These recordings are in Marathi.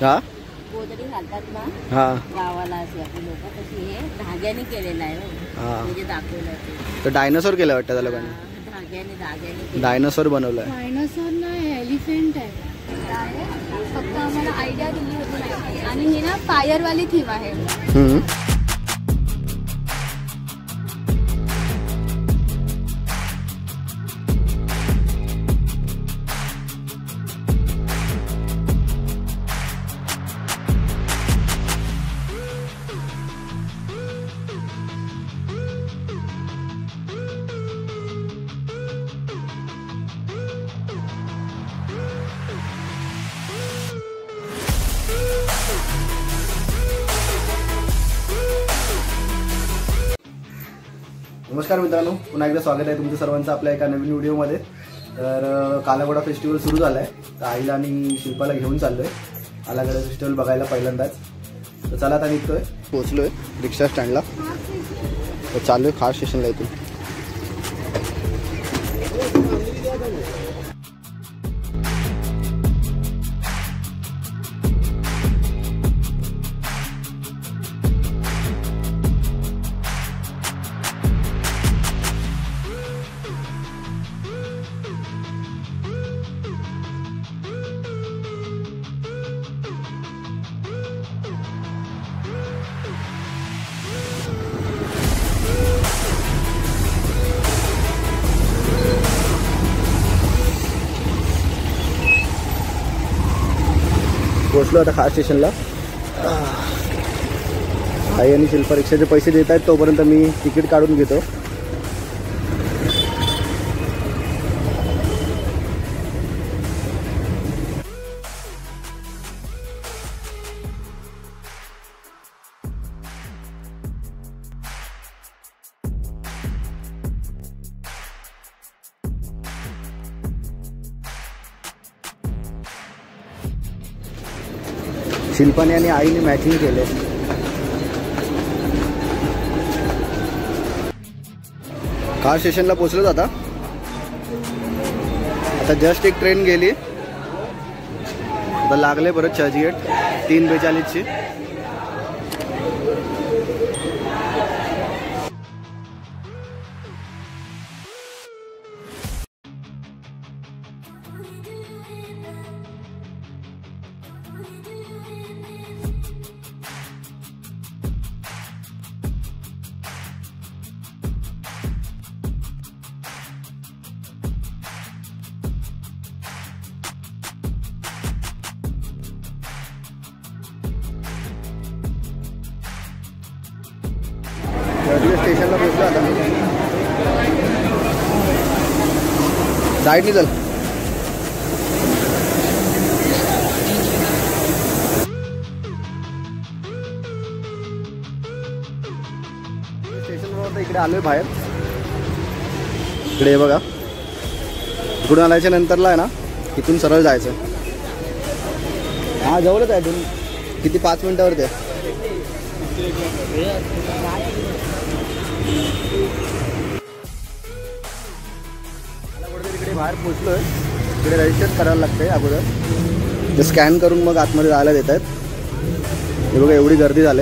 हा गोदडी घालतात ना हा गावाला असे आपले लोक, तशी हे धाग्याने केलेलं आहे. हा म्हणजे दाखवलं ते तर डायनासोर केलं वाटतं त्या लोकांनी. धाग्याने डायनासोर बनवलाय. डायनासोर नाही, एलिफंट आहे. फक्त आम्हाला आयडिया दिली होती आणि ही ना फायरवाली थीम आहे. नमस्कार मित्रांनो, पुन्हा एकदा स्वागत आहे तुमचं सर्वांचं आपल्या एका नवीन व्हिडिओमध्ये. तर कालाघोडा फेस्टिवल सुरू झाला आहे. तर आईला आणि शिल्पाला घेऊन चाललो आहे कालाघोडा फेस्टिवल बघायला पहिल्यांदाच. तर चला आता निघतोय. पोचलोय रिक्षा स्टँडला. तर चालू आहे खास स्टेशनला इथून. पोचलो आता खास स्टेशनला. आई आणि शिल्पा रिक्षाचे पैसे देत आहेत, तोपर्यंत मी तिकीट काढून घेतो. शिल्पाने आणि आईने मॅचिंग केले. कार स्टेशनला पोहोचलो आता. आता जस्ट एक ट्रेन गेली. आता लागले परत चर्चगेट 3:42ची. स्टेशनला पोहोचलो आता. साईडनी चल. स्टेशनवर इकडे आलोय बाहेर. इकडे बघा, इकडून आल्याच्या नंतरला आहे ना, इथून सरळ जायचं. हा जवळच आहे. इथून किती 5 मिनिटावरती आहे. इकडे बाहेर पोहोचलोय. इकडे रजिस्टर करायला लागतंय अगोदर. ते स्कॅन करून मग आतमध्ये जायला देत आहेत. हे बघा एवढी गर्दी झाली.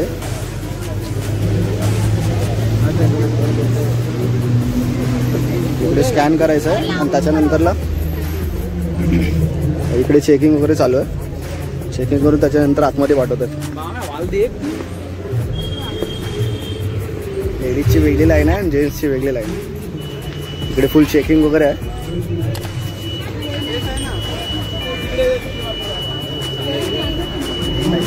इकडे स्कॅन करायचं आहे आणि त्याच्यानंतरला इकडे चेकिंग वगैरे चालू आहे. चेकिंग करून त्याच्यानंतर आतमध्ये पाठवतात. लेडीजची वेगळी लाईन आहे आणि जेंट्सची वेगळी लाईन. इकडे फुल चेकिंग वगैरे आहे.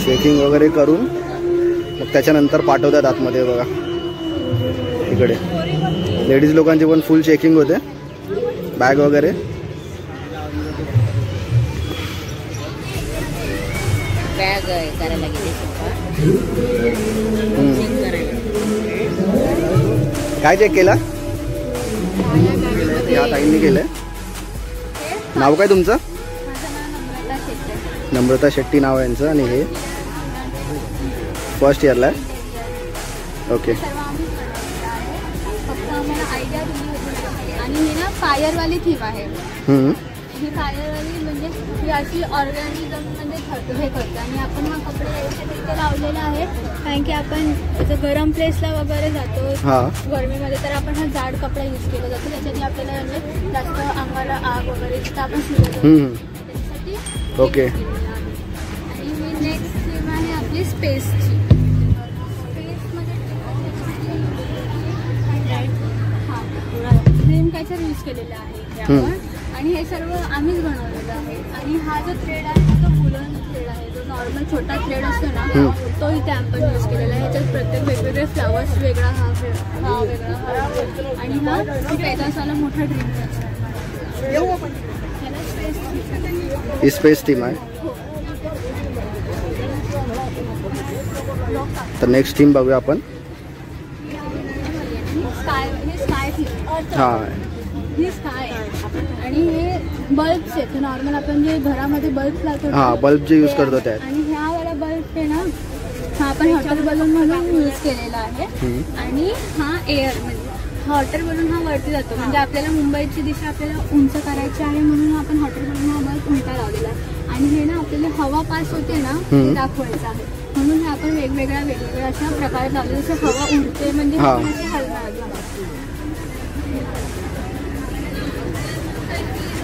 चेकिंग वगैरे करून मग त्याच्यानंतर पाठवतात आतमध्ये. बघा इकडे लेडीज लोकांची पण फुल चेकिंग होते, बॅग वगैरे. बॅग करायला काय चेक केला? या ताईंनी केलंय. नाव काय तुमचं? नम्रता शेट्टी नाव आहे यांचं. आणि हे फर्स्ट इयरला आहे. ओके. आणि ही ना फायरवाली थीम आहे. ही फायरवाली म्हणजे ही अशी ऑर्गॅनिझम म्हणजे हे करतो आणि आपण हा कपडे इथे लावलेला आहे कारण की आपण जर गरम प्लेसला वगैरे जातो गरमीमध्ये तर आपण हा जाड कपडा यूज केला जातो त्याच्याने आपल्याला म्हणजे जास्त अंगाला आग वगैरे तर आपण शिजवतो त्याच्यासाठी ओके. आणि ही नेक्स्ट थीम आहे आपली स्पेसची. ड्रीम कॅचर यूज केलेला आहे इथे आपण आणि हे सर्व आम्हीच बनवलेलं आहे. आणि हा जो थ्रेड आहे तो वुलन थ्रेड आहे जो नॉर्मल छोटा थ्रेड असतो ना तो इथे आपण यूज केलेला आहे. ह्याच्यात प्रत्येक वेगवेगळे फ्लावर्स वेगळा हा वेगळा हा आणि हा पेगासाला मोठा ड्रीम कॅचर आहे. स्पेस थीम आहे. तर नेक्स्ट थीम बघूया आपण. हा ही स्काय आणि हे बल्ब्स आहेत नॉर्मल आपण जे घरामध्ये बल्ब लावतो बल्ब जे यूज करतो त्यात. आणि ह्या वाला बल्ब आहे ना हा आपण हॉटर बलून म्हणून यूज केलेला आहे. आणि हा एअर म्हणजे हॉटर बलून हा वरती जातो म्हणजे आपल्याला मुंबईची दिशा आपल्याला उंच करायची आहे म्हणून आपण हॉटर बलून हा बल्ब उलटा लावलेला आहे. आणि हे ना आपल्याला हवा पास होते ना ते दाखवायचं आहे म्हणून हे आपण वेगवेगळ्या अशा प्रकारे लावले जसं हवा उडते म्हणजे हलणार.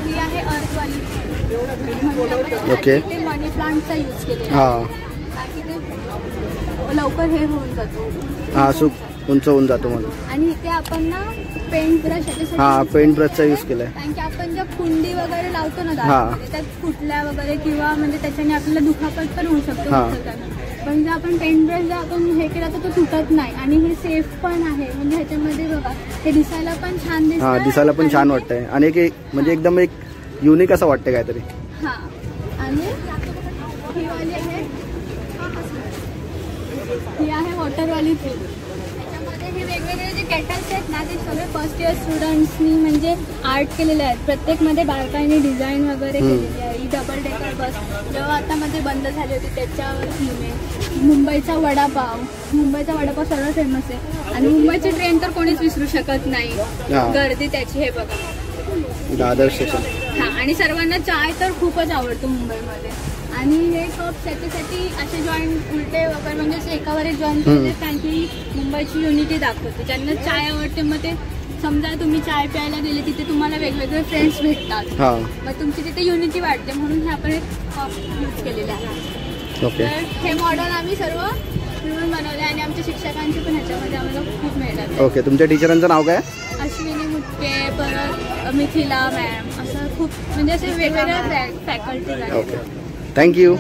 ही आहे अर्थवाली. ओके. ते मनी प्लांटचा यूज केलेला ताकी ते लवकर हे होऊन जातो उंच होऊन जातो म्हणून. आणि इथे आपण ना पेंट ब्रश पेंट ब्रशचा यूज केलाय कारण की आपण ज्या कुंडी वगैरे लावतो ना दारामध्ये त्यात फुटल्या वगैरे किंवा म्हणजे त्याच्याने आपल्याला दुखापत पण होऊ शकतो. पण जर आपण पेंट ब्रश जर आपण हे केला तर तो तुटत नाही आणि हे सेफ पण आहे म्हणजे ह्याच्यामध्ये बघा हे दिसायला पण छान दिसतं. दिसायला पण छान वाटतंय आणि म्हणजे एकदम एक युनिक असं वाटतं काहीतरी. आणि ही वाली आहे ही आहे वॉटरवाली थीम. त्याच्यामध्ये हे वेगवेगळे जे केटल्स आहेत ना ते सगळे फर्स्ट इयर स्टुडंट्सनी म्हणजे आर्ट केलेले आहेत. प्रत्येकमध्ये बारकाईने डिझाईन वगैरे केलेली आहे. ही डबल डेकर बस जेव्हा आता मध्ये बंद झाली होती त्याच्यावर थीम आहे. मुंबईचा वडापाव सर्वात फेमस आहे आणि मुंबईची ट्रेन तर कोणीच विसरू शकत नाही. गर्दी त्याची हे बघा दादर स्टेशन. आणि सर्वांना चाय तर खूपच आवडतो मुंबईमध्ये. आणि हे कप त्याच्यासाठी असे जॉईंट उलटे वगैरे म्हणजे एकावर एक जॉईंट केले कारण की मुंबईची युनिटी दाखवते. ज्यांना चाय आवडते मग ते समजा तुम्ही चाय प्यायला गेले तिथे तुम्हाला वेगवेगळे फ्रेंड्स भेटतात मग तुमची तिथे युनिटी वाढते म्हणून हे आपण कप यूज केलेले आहे. तर हे मॉडेल आम्ही सर्व मिळून बनवले आणि आमच्या शिक्षकांची पण ह्याच्यामध्ये आम्हाला खूप मेहनत. ओके. तुमच्या टीचरांचं नाव काय? अश्विनी मुटके परत मिथिला मॅम असं खूप म्हणजे असे वेगवेगळ्या फॅकल्टीज आहेत. ओके. थँक्यू.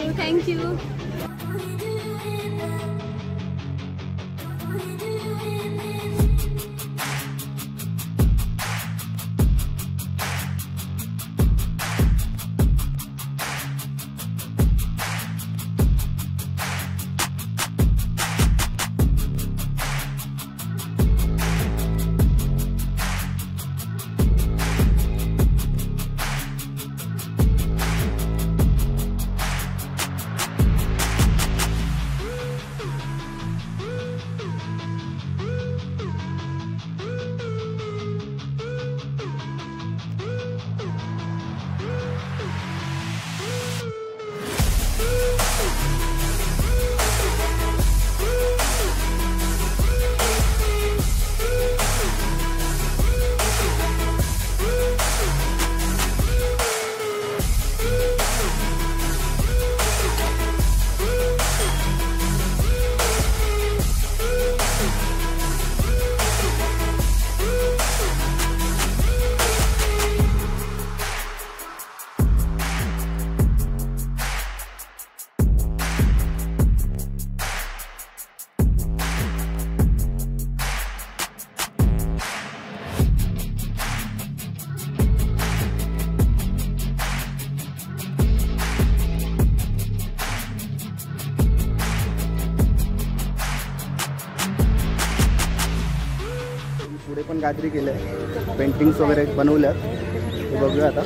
पुढे पण काहीतरी केलंय, पेंटिंग्स वगैरे बनवल्यात, ते बघूया आता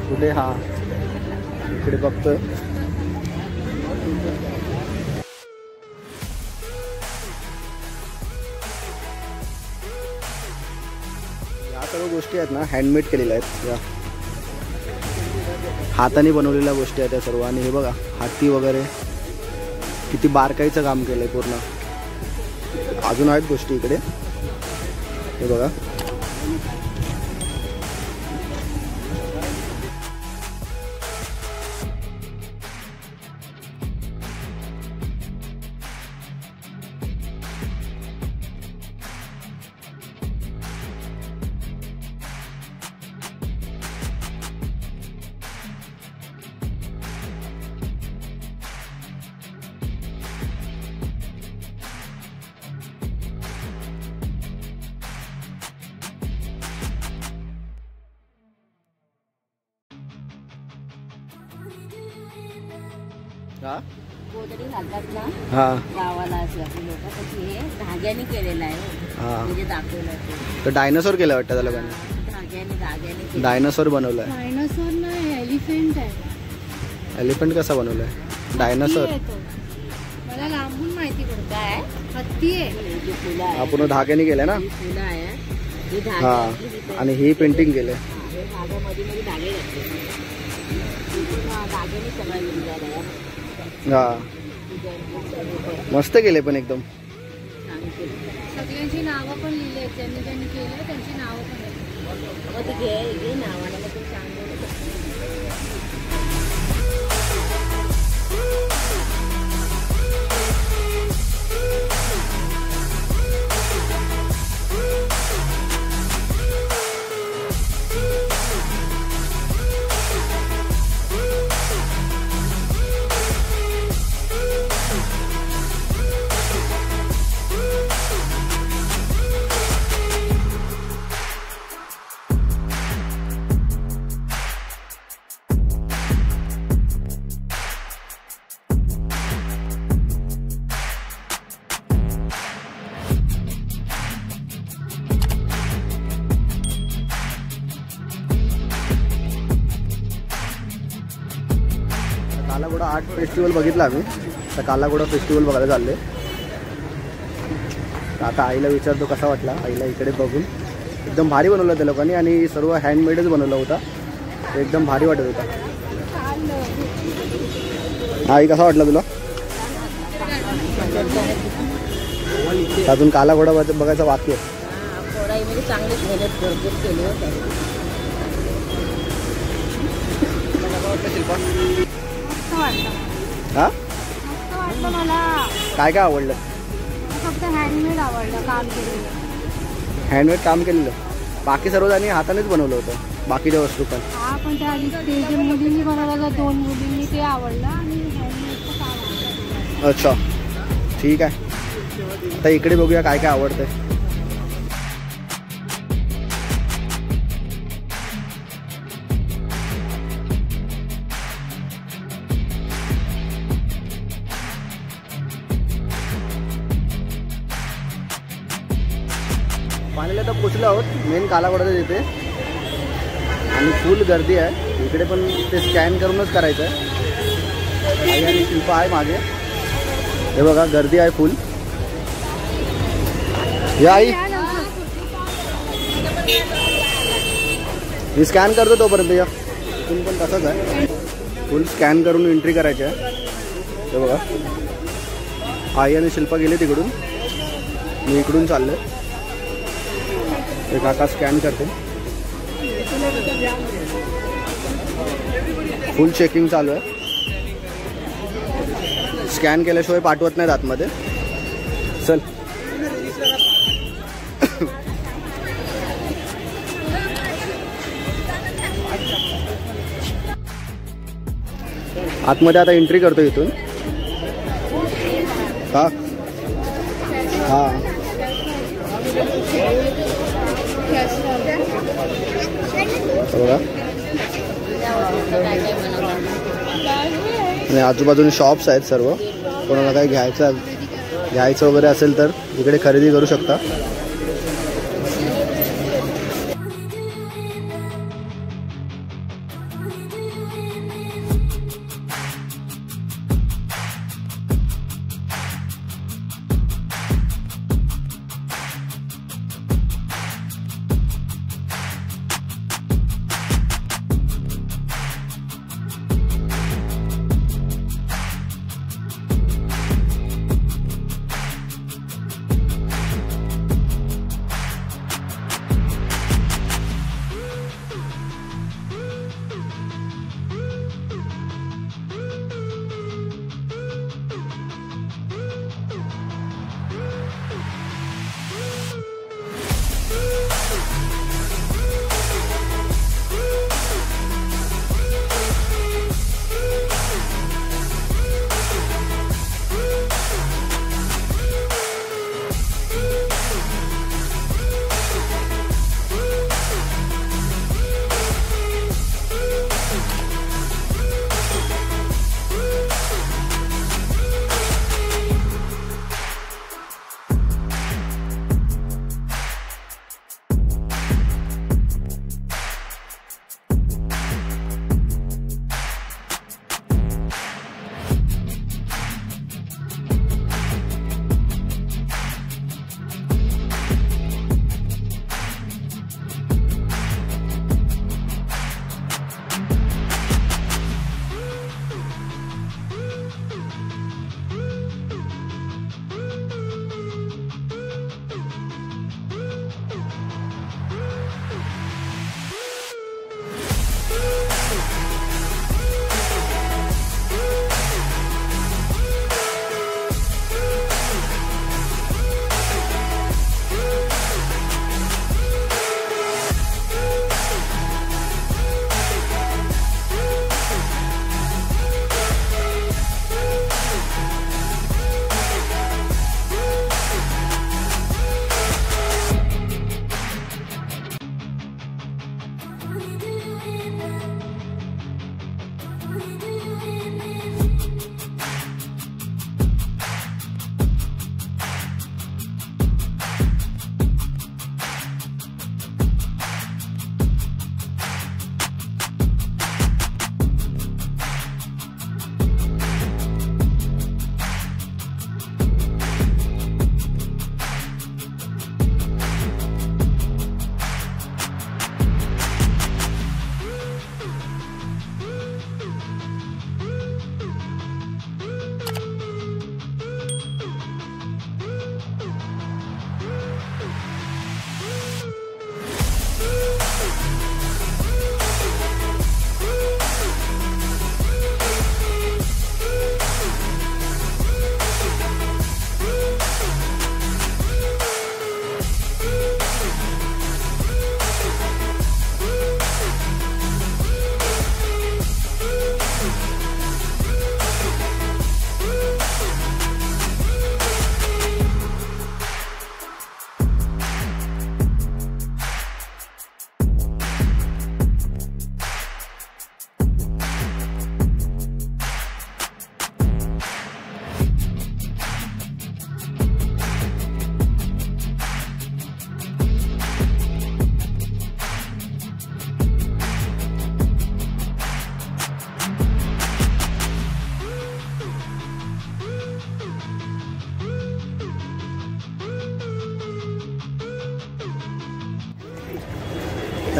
पुढे. हा इकडे बघतोय या सर्व गोष्टी आहेत ना हँडमेड केलेल्या आहेत. या हाताने बनवलेल्या गोष्टी आहेत त्या सर्व. आणि हे बघा हाती वगैरे किती बारकाईचं काम केलंय पूर्ण. अजून आहेत गोष्टी इकडे, हे बघा. हा गोदडी घालतात ना हा गावाला, अशी आपली लोक तशी हे धाग्याने केलेलं आहे. हा. म्हणजे दाखवलं ते तर डायनासोर केलं वाटतं त्या लोकांनी. धाग्याने डायनासोर बनवलाय. डायनासोर नाही, एलिफंट आहे. एलिफंट कसा बनवलाय? डायनासोर. हत्ती आहे तो. मला लांबून माहिती पडतं. काय हत्ती आहे. जी फुलं आहे, आपण धाग्याने केलंय ना. ही फुलं आहे, ही हा आणि ही पेंटिंग केलंय. धाग्यामध्ये मध्ये धागे घातले. धाग्याने सगळं डिझाईन आहे. हा मस्त केले पण एकदम. सगळ्यांची नावं पण लिहिली आहेत. ज्यांनी ज्यांनी केलं त्यांची नावं पण आहेत. मग ते घे नावाने मग ते सांगतो. कालाघोडा आर्ट फेस्टिवल बघितला आम्ही. तर कालाघोडा फेस्टिवल बघायला चालले. आता आईला विचारतो कसा वाटला. आईला इकडे बघून एकदम भारी बनवलं त्या लोकांनी आणि सर्व हँडमेडच बनवला होता. एकदम भारी वाटत होता. आई कसा वाटला तुला? अजून कालाघोडा बघायचा बाकी आहे. फोडाईमध्ये चांगलीच मेहनत भरपूर केली होती. हा मस्त वाटलं मला. काय काय आवडलं? फक्त हँडमेड आवडलं, काम केलेलं. हँडमेड काम केलेलं. बाकी सर्व त्यांनी हातानेच बनवलं होतं बाकीच्या वस्तू पण. हा पण त्या आधी ते जे मुलींनी बनवलं, 2 मुलींनी ते आवडलं आणि हँडमेडचं काम आवडलं. अच्छा ठीक आहे. आता इकडे बघूया काय काय आवडतंय. फायनली आता पोचलो आहोत मेन कालाघोडाच्या तिथे. आणि फुल गर्दी आहे इकडे पण. ते स्कॅन करूनच करायचं आहे. आई आणि शिल्पा आहे मागे. हे बघा गर्दी आहे फुल. या आई मी स्कॅन करतो तोपर्यंत. या इथून पण तसंच आहे. फुल स्कॅन करून एंट्री करायची आहे. हे बघा आई आणि शिल्पा गेले तिकडून. मी इकडून चाललो. एक काका स्कॅन करते. फुल चेकिंग चालू आहे. स्कॅन केल्याशिवाय पाठवत नाहीत आतमध्ये. चल आतमध्ये आता एंट्री करतो इथून. हा हा बघा. आणि आजूबाजूने शॉप्स आहेत सर्व. कोणाला काही घ्यायचं वगैरे असेल तर इकडे खरेदी करू शकता.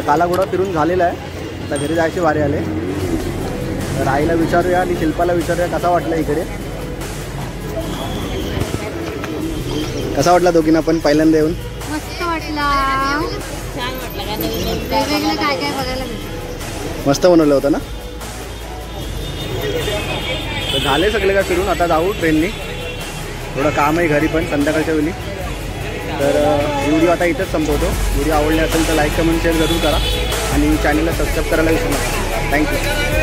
तर कालाघोडा फिरून झालेला आहे, आता घरी जायची वारी आले. तर आईला विचारूया आणि शिल्पाला विचारूया कसा वाटला इकडे, कसा वाटला दोघींना पण पहिल्यांदा येऊन. मस्त वाटला, छान वाटलं का नवीन वेगवेगळं काय काय बघायला भेटलं. मस्त बनवलं होतं ना. तर झाले सगळे काय फिरून, आता जाऊ ट्रेननी, थोडं काम आहे घरी पण संध्याकाळच्या वेळी. तर व्हिडिओ आता इथंच संपवतो. व्हिडिओ आवडले असेल तर लाईक कमेंट शेअर जरूर करा आणि चॅनलला सबस्क्राईब करायला विसरू नका. थँक्यू.